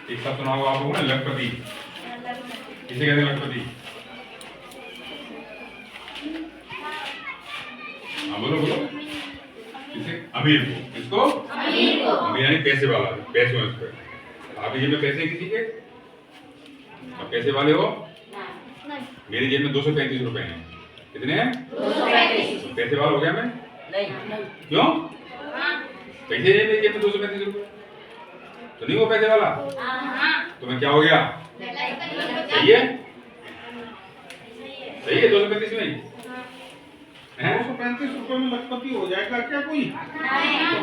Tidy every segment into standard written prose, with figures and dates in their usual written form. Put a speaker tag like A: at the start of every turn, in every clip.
A: एक साथ सुना होगा आप लोगों ने, लखपति। किसे कहते हैं लखपति? हाँ बोलो बोलो। किसे? अमीर को। किसको? अमीर को। अमीर यानी पैसे वाला, पैसे में उसको। आपकी जेब में पैसे हैं किसी के? आप पैसे वाले हो? मेरी जेब में 235 रुपए हैं। कितने हैं? 235। पैसे वाला हो गया मैं? नहीं। क्यों? पैसे नहीं मेरी जेब में 235 रुपए, तो नहीं वो पैसे वाला? तो मैं क्या हो गया? सही है? सही है 235 में ही?
B: 235 रुपए में लखपति हो जाएगा क्या कोई?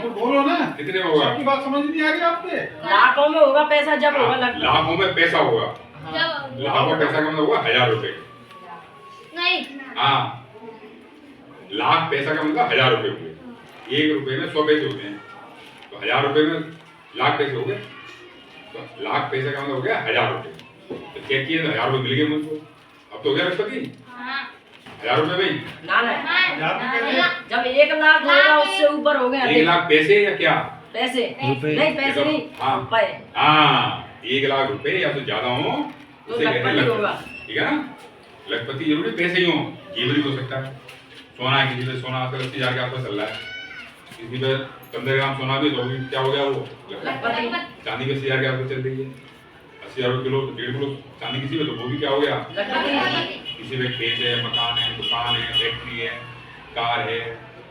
B: तो बोलो ना,
A: कितने होगा?
B: आपकी बात समझ नहीं आ रही आपके?
C: लाखों में होगा पैसा जब होगा लखपति।
A: लाखों में पैसा होगा। लाखों में पैसा का मतलब होगा 1000 रुपए।
D: नहीं।
A: हाँ, लाख पैसा का मतलब 1000 रुपए हुए। 1 रुपए में 100 पैसे होते हैं, तो 1000 रुपए में लाख पैसे हो गए। तो लाख पैसे का मतलब हो गया 1000 रुपए। तो चेक किए तो 1000 रुपए मिल गए मुझको। अब तो हो गया लखपति 1000 रुपए में ही।
C: ना ना,
B: हजार रुपए कैसे?
C: जब 1 लाख होगा उससे ऊपर हो गया।
A: 1 लाख पैसे या क्या?
C: पैसे
E: रुपए।
C: नहीं, पैसे नहीं,
A: हाँ।
C: रुपए।
A: हाँ, 1 लाख रुपए या तो ज्यादा हो
C: तो
A: उसे कहते हैं
C: लखपति होगा।
A: लखपति। ठीक है ना? लखपति जरूरी पैसे ही हो, जेवरी हो सकता है। सोना है, किसी पे सोना आजकल 80,000 के आसपास चल रहा है, किसी पे 15 ग्राम सोना भी तो क्या हो गया वो
C: लखपति।
A: चांदी भी 80,000 के आसपास चल रही है, 80,000 किलो तो 1.5 किलो चांदी किसी पे, तो वो भी क्या हो गया?
C: लखपति।
A: किसी पे खेत है, मकान है, दुकान है, फैक्ट्री है, कार है,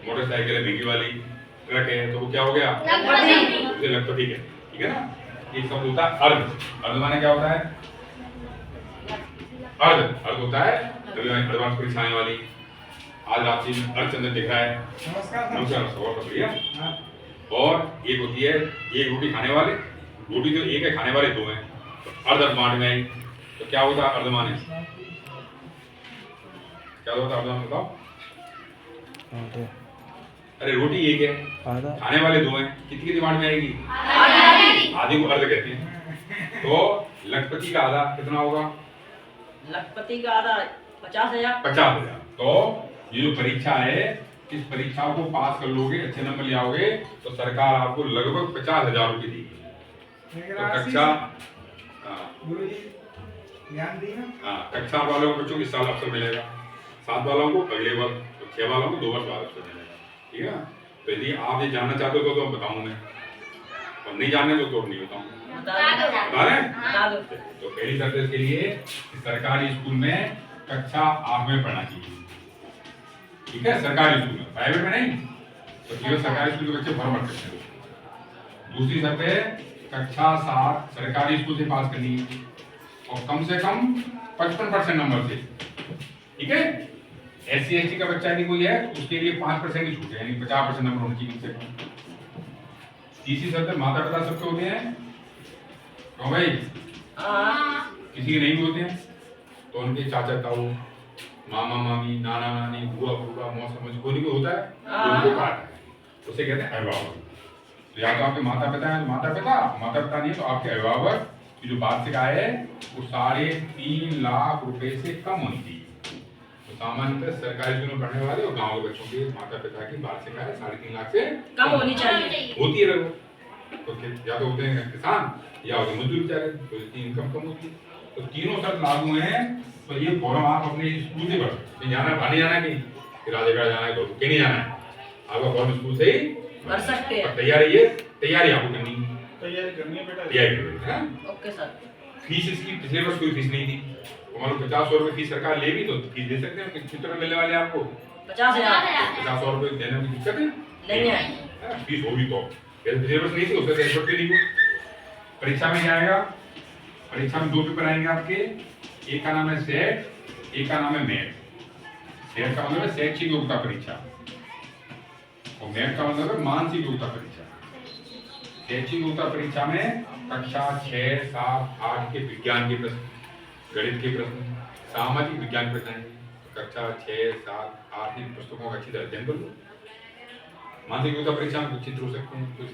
A: मोटरसाइकिल है महंगी वाली, ट्रक है, तो वो क्या हो गया?
D: लखपति।
A: उसे लखपति कहते हैं। ठीक है ना? एक शब्द होता है अर्ध। अर्ध माने क्या होता है? अर्ध होता है कभी एडवांस परीक्षा आने वाली। आज आपसे अर्धचंद्र दिख रहा है।
B: नमस्कार।
A: नमस्कार, बहुत बढ़िया। और एक होती है एक रोटी खाने वाले, रोटी तो एक है, खाने वाले 2 हैं, तो अर्ध माने में तो क्या होता है? अर्ध माने क्या होता है? अर्ध बताओ। अरे रोटी एक है, खाने वाले 2 हैं, कितनी डिमांड में आएगी? आधी को अर्ध कहते हैं। तो लखपति का आधा कितना होगा?
C: लखपति का आधा 50,000।
A: 50,000। तो ये जो परीक्षा है, इस परीक्षा को पास कर लोगे, अच्छे नंबर ले आओगे, तो सरकार आपको लगभग 50,000 रुपए देगी। तो कक्षा
B: ध्यान दी ना।
A: हाँ, कक्षा वालों को बच्चों को इस साल अवसर मिलेगा, 7 वालों को अगले वर्ष, तो 6 वालों को 2 वर्ष बाद अवसर मिलेगा। ठीक है ना? तो यदि आप ये जानना चाहते हो तो बताऊँ मैं, और नहीं जानने तो नहीं बताऊँ। बता रहे?
C: बता दो।
A: तो पहली शर्त इसके लिए सरकारी स्कूल में कक्षा 8 में पढ़ना चाहिए। ठीक है? सरकारी स्कूल में, प्राइवेट में नहीं। तो केवल सरकारी स्कूल के बच्चे फॉर्म भर सकते हैं। दूसरी शर्त है कक्षा 7 सरकारी स्कूल से पास करनी है, और कम से कम 55% नंबर से। ठीक है? SC ST का बच्चा यदि कोई है उसके लिए 5% की छूट है, यानी 50% नंबर होने चाहिए कम से कम। तीसरी शर्त है माता पिता सबके होते हैं, तो भाई किसी के नहीं भी होते हैं, तो उनके चाचा ताऊ, मामा मामी, नाना नानी, बुआ बुआ, मौसा मौसी, कोई भी होता है, उनको काट है, उसे कहते हैं अभिभावक। तो या तो आपके माता पिता हैं, माता पिता नहीं है तो आपके अभिभावक की जो वार्षिक आय है वो 3.5 लाख रुपए से कम होनी चाहिए। तो सामान्यतः सरकारी स्कूल में पढ़ने वाले और गाँव के बच्चों के माता पिता की वार्षिक आय 3.5 लाख से
C: कम होनी चाहिए।
A: होती है लोग, तो या तो होते हैं किसान या होते मजदूर बेचारे, तो इसकी इनकम कम होती है। तो तीनों शर्त लागू हैं। तो ये फॉर्म आप अपने स्कूल से भर सकते हैं। जाना भाने जाना नहीं, फिर राजेगढ़ जाना है तो कहीं नहीं जाना है, आपका फॉर्म स्कूल से ही
C: भर सकते हैं।
A: तैयारी आपको करनी है,
B: तैयारी करनी है बेटा।
A: तैयारी करनी है।
C: Okay sir.
A: फीस इसकी पिछले वर्ष कोई फीस नहीं थी, तो मान लो 50-100 रुपए फीस सरकार लेगी तो फीस दे सकते हैं। कितने रुपए मिलने वाले आपको?
C: 50,000।
A: 50-100 रुपए देने में दिक्कत है
C: नहीं है।
A: फीस होगी तो पिछले वर्ष नहीं थी, उससे 100 रुपए नहीं हुई। परीक्षा में क्या आएगा? परीक्षा में 2 पेपर आएंगे आपके, एक का नाम है सेट, एक का नाम है मेट। सेट का मतलब है शैक्षिक योग्यता परीक्षा, और मेट का मतलब है मानसिक योग्यता परीक्षा। शैक्षिक योग्यता परीक्षा में कक्षा 6, 7, 8 के विज्ञान के प्रश्न, गणित के प्रश्न, सामाजिक विज्ञान के प्रश्न। कक्षा 6, 7, 8 की पुस्तकों का अच्छी तरह अध्ययन कर लो। मानसिक योग्यता परीक्षा में कुछ चित्र हो सकते हैं, कुछ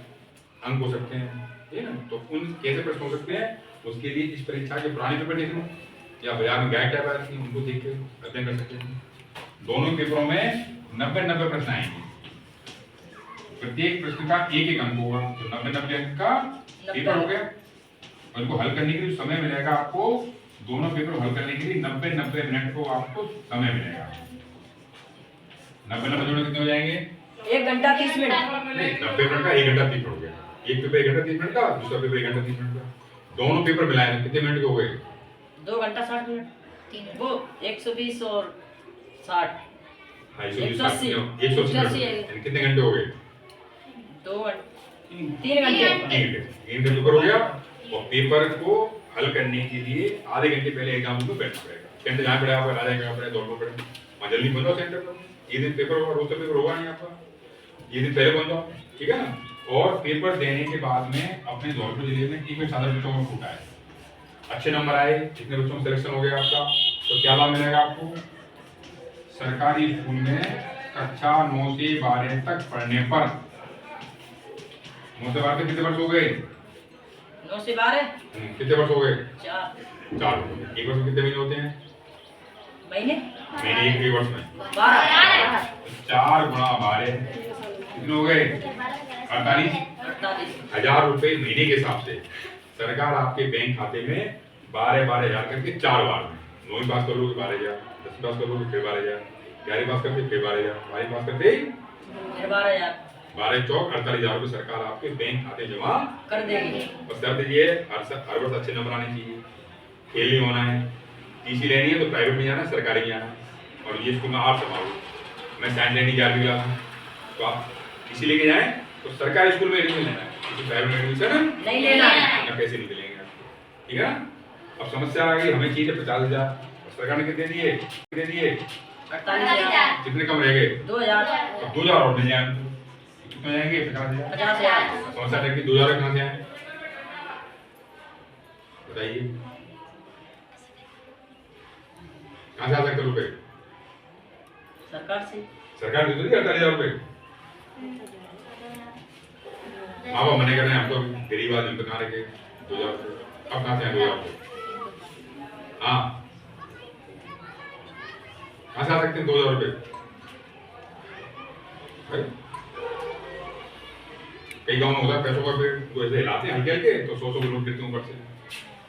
A: अंक हो सकते हैं, ठीक है ना? तो उन कैसे प्रश्न हो सकते हैं, उसके लिए इस परीक्षा के पुराने पेपर देख लो, या बाजार में गाइड टाइप आती है उनको देख के अध्ययन कर सकते हैं। दोनों पेपरों में 90 प्रश्न आएंगे, प्रत्येक प्रश्न का 1-1 अंक होगा, तो 90 अंक का पेपर हो गया। और इनको हल करने के लिए समय मिलेगा आपको, दोनों पेपर हल करने के लिए 90 मिनट को आपको समय मिलेगा। 90 जोड़े कितने हो जाएंगे?
C: 1 घंटा 30 मिनट।
A: नहीं, 90 मिनट का 1 घंटा 30 मिनट हो गया। एक पेपर 1 घंटा 30 मिनट का, दूसरा पेपर 1 घंटा 30 मिनट का। दोनों पेपर मिलाए तो कितने मिनट के हो गए?
C: 2 घंटा 60 मिनट। वो 120 और 60
A: 180
C: 180
A: मिनट। कितने घंटे हो गए?
C: 2 3 घंटे।
A: 3 घंटे पेपर हो गया। और पेपर को हल करने के लिए आधे घंटे पहले एग्जाम में बैठना पड़ेगा। सेंटर जहाँ पड़े आपका आ जाएगा, अपने दौड़ना पड़ेगा, वहाँ जल्दी पहुंच जाओ सेंटर पर। ये दिन पेपर होगा, रोज तो पेपर होगा नहीं आपका, ये दिन पहले पहुंच जाओ, ठीक है ना। और पेपर देने के बाद में अपने धौलपुर जिले में 61 बच्चों को फूटा है, अच्छे नंबर आए, जितने बच्चों में सिलेक्शन हो गया आपका, तो क्या लाभ मिलेगा आपको? सरकारी स्कूल में कक्षा 9 से 12 तक पढ़ने पर 9 से 12 कितने वर्ष हो गए?
C: 9 से 12
A: कितने वर्ष हो गए?
C: 4
A: एक वर्ष में कितने महीने होते हैं?
C: महीने
A: एक वर्ष में
C: 12
A: 4 गुणा 12 कितने हो गए? 48,000 रुपए महीने के हिसाब से सरकार आपके बैंक खाते में 12,000 करके 4 बार में, 9वीं पास कर लोगे 12,000, 10वीं पास कर लोगे फिर 12,000, 11वीं पास करते फिर 12,000, 12वीं पास करते
C: फिर 12,000,
A: 12 चौक 48,000 रुपए सरकार आपके बैंक खाते जमा
C: कर देगी।
A: और शर्त ये हर वर्ष अच्छे नंबर आने चाहिए, फेल नहीं होना है, टीसी लेनी है तो प्राइवेट में जाना, सरकारी में जाना। और ये स्कूल में आर्ट्स संभालो, मैं साइंस लेनी 11वीं क्लास में, तो आप टीसी लेके जाएं तो सरकारी स्कूल में एडमिशन लेना है, किसी प्राइवेट में एडमिशन
C: नहीं लेना है,
A: ना पैसे नहीं मिलेंगे आपको, ठीक है ना। अब समस्या आ गई, हमें चाहिए 50,000, सरकार ने कितने दिए?
C: 48,000,
A: कितने कम रह गए?
C: 2,000,
A: अब 2,000 और मिल जाए हमको, कितने जाएंगे? 50,000।
C: 50,000।
A: समस्या टैक्स 2,000 कहाँ से आए बताइए, कहाँ से आ सकते रुपए?
C: सरकार से।
A: सरकार दे देगी 48,000 रुपए। आप मने कर रहे हैं, हम तो गरीब आदमी पे कहाँ रखे 2,000 रुपए, अब कहाँ से आए 2,000 रुपए? हाँ, कहाँ से आ सकते हैं 2,000 रुपए? कई गाँव में होता है पैसों का पेड़, तो ऐसे हिलाते हैं हल्के हल्के तो 100 के नोट गिरते हैं ऊपर से,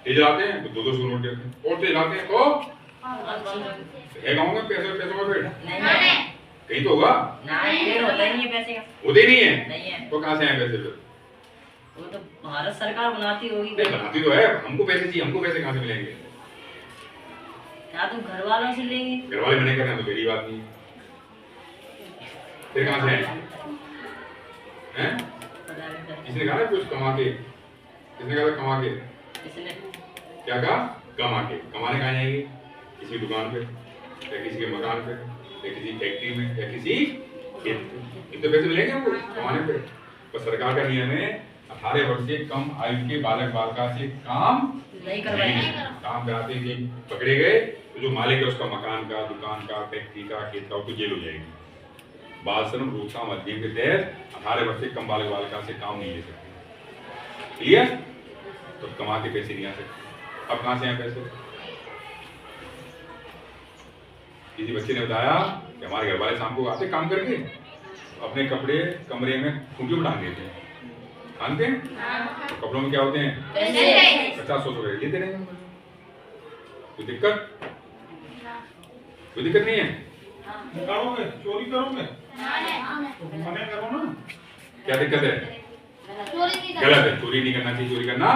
A: तेज लाते हैं तो 200 के नोट गिरते हैं, और तेज लाते हैं तो है गाँव में पैसों का पेड़
C: नहीं,
A: कहीं तो होगा,
C: नहीं पेड़ होता ही नहीं है पैसे का,
A: होते ही नहीं है,
C: नहीं है,
A: तो कहाँ से आए पैसे फिर?
C: वो तो भारत सरकार बनाती होगी।
A: नहीं बनाती तो है, हमको पैसे चाहिए, हमको पैसे कहाँ से मिलेंगे?
C: क्या तुम घर वालों से लेंगे?
A: घर वाले मने कर रहे हैं तो गरीब आदमी, फिर कहाँ से आए? हैं? किसने कहा ना कुछ कमा के, किसने कहा कमा के?
C: किसने?
A: क्या कहा? कमा के, कमाने कहाँ जाएंगे? किसी दुकान पे या किसी के मकान पे या किसी फैक्ट्री में या किसी खेत में, इतने पैसे मिलेंगे हमको कमाने पे। पर सरकार का नियम है 18 वर्ष से कम आयु के बालक बालिका से काम
C: नहीं करवाएंगे।
A: काम कराते ही पकड़े गए तो जो मालिक है उसका मकान का, दुकान का, फैक्ट्री का, खेत का, उसको जेल हो जाएगी। बाल श्रम रोकथाम अधिनियम के तहत 18 वर्ष से कम बालक बालिका से काम नहीं ले सकते, क्लियर? तो कमा के पैसे नहीं आ सकते। अब कहाँ से आए पैसे? किसी बच्चे ने बताया कि हमारे घर वाले शाम को आते काम करके अपने कपड़े कमरे में खूंटी में टांग देते हैं, टांगते हैं तो कपड़ों में क्या होते हैं? 50-100 रुपए देते रहेंगे। कोई दिक्कत नहीं है?
B: करोगे चोरी करोगे तो मना करो ना,
A: क्या दिक्कत है? गलत है, चोरी नहीं करना चाहिए, चोरी करना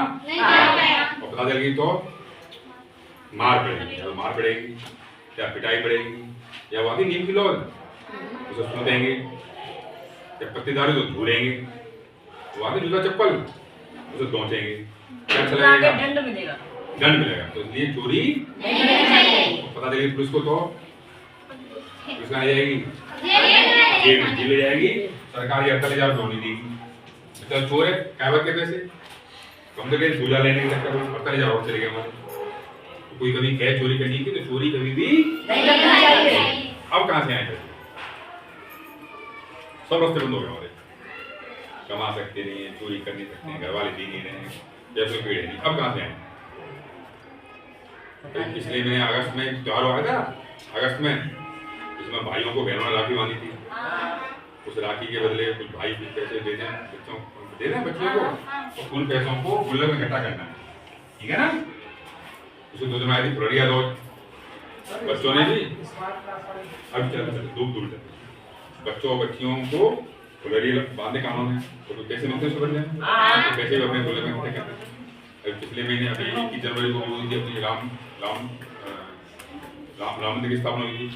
A: और पता चल गई तो मार पड़ेगी, या मार पड़ेगी या पिटाई पड़ेगी या वाकई नीम की लौट उसे सुन देंगे या पत्तेदारी तो धूलेंगे, वाकई जूता चप्पल उसे दोचेंगे, क्या अच्छा लगेगा?
C: दंड मिलेगा,
A: दंड मिलेगा। तो इसलिए चोरी पता चलेगी पुलिस को तो पुलिस आ जाएगी, जेल ले जाएगी, सरकार 48,000 नहीं देगी। तो चोर है कहवत के पैसे कम से कम दूल्हा लेने के चक्कर में 48,000 और चले गए हमारे। तो कोई कभी कहे चोरी करनी की तो चोरी कभी भी
C: नहीं करना चाहिए।
A: अब कहाँ से आए पैसे? सब रास्ते बंद हो गए हमारे, कमा सकते नहीं है, चोरी कर नहीं सकते, घर वाले दे नहीं रहे, जैसे पेड़ नहीं। अब कहाँ से आए? इसलिए मैंने अगस्त में त्योहार आया था, अगस्त में इसमें भाइयों को बहनों ने राखी बांधी थी, उस राखी के बदले कुछ भाई कुछ पैसे दे दें बच्चों को, दे दें बच्चों को, और उन पैसों को गुल्लक में इकट्ठा करना है। ठीक है ना। उसको 2 दिन आई थी फ्लोरिया रोज बच्चों ने भी अब दूर दूर बच्चों बच्चियों को फ्लोरिया बांधे कानों में तो पैसे मिलते हैं सुबह तो पैसे भी अपने खुले में इकट्ठे करते हैं। अभी पिछले महीने अभी 21 जनवरी को हुई थी अपनी राम मंदिर की स्थापना हुई थी।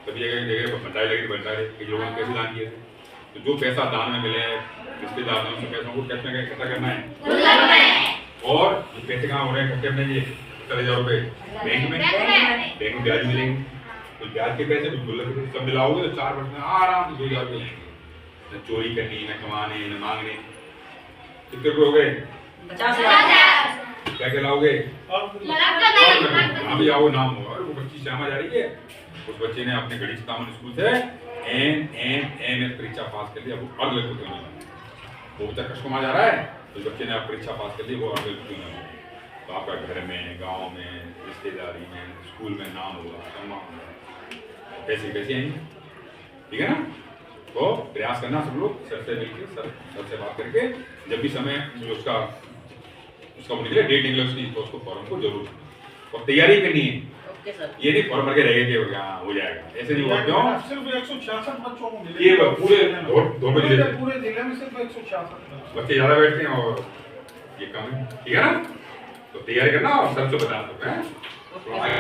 A: सभी जगह जगह भंडारे लगे थे, भंडारे कई लोगों ने पैसे दान किए थे। तो जो पैसा दान में मिले रिश्तेदार ने उन पैसों को कैश में इकट्ठा करना है और ये पैसे कहाँ हो रहे हैं इकट्ठे अपने ये 70,000 रुपये बैंक में ब्याज मिलेंगे। तो ब्याज के पैसे बिल्कुल लगे सब मिलाओगे तो 4 वर्ष में आराम से 2,000 रुपये लेंगे। न चोरी करनी न कमाने न मांगने। कितने रुपये हो गए
C: 50,000
A: क्या खिलाओगे अभी आओ नाम होगा। वो बच्ची श्यामा जा रही है उस बच्चे ने अपने गणेश तामन स्कूल से एन परीक्षा पास कर ली। अब वो अर्ध होने वाला वो बच्चा कस्टमर जा रहा है उस बच्चे ने अब परीक्षा पास कर ली वो अर्ध होने वाला। तो आपका घर में गांव में रिश्तेदारी में स्कूल में नाम होगा सम्मान होगा पैसे कैसे आएंगे। ठीक है ना। तो प्रयास करना सब लोग सर से मिलकर सर से बात करके जब भी समय उसका वो निकले डेट निकले उसकी तो उसको फॉर्म को जरूर और तैयारी करनी है।
C: Okay sir.
A: ये नहीं फॉर्म भर के रहेगा कि हाँ हो जाएगा ऐसे नहीं हुआ क्यों
B: सिर्फ 166 बच्चों को मिले
A: ये पूरे धोबे जिले से
B: पूरे जिले में सिर्फ 166
A: बच्चे ज्यादा बैठते हैं और ये कम है। ठीक है ना। तो तैयारी करना और सर से बता सकते हैं।